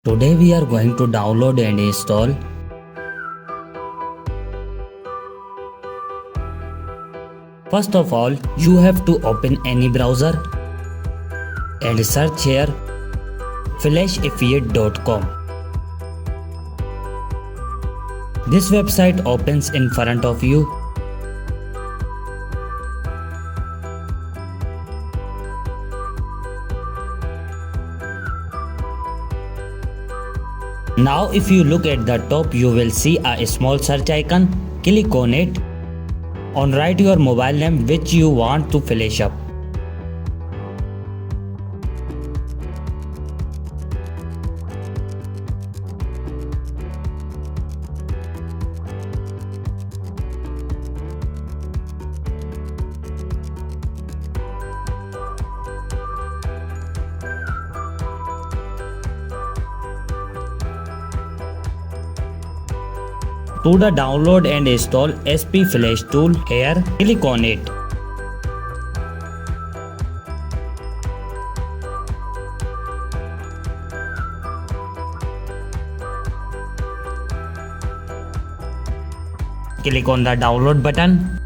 Today we are going to download and install First of all, you have to open any browser and search here flashifyit.com. This website opens in front of you. Now if you look at the top, you will see a small search icon. Click on it and write your mobile name which you want to flash up. To the download and install SP Flash tool, here click on it. Click on the download button.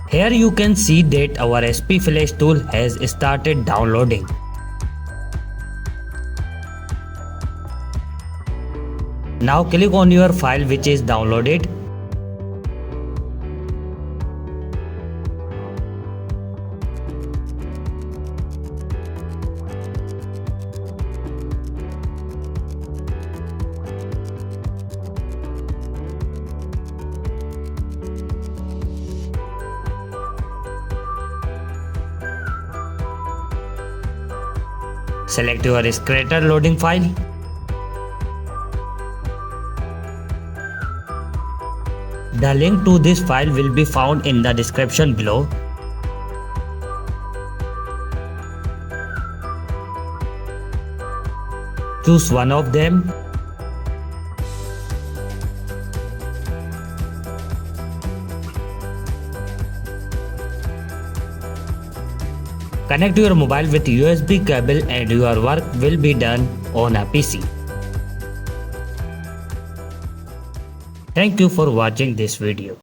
Here you can see that our SP Flash tool has started downloading. Now click on your file which is downloaded. Select your creator loading file. The link to this file will be found in the description below. Choose one of them. Connect your mobile with USB cable and your work will be done on a PC. Thank you for watching this video.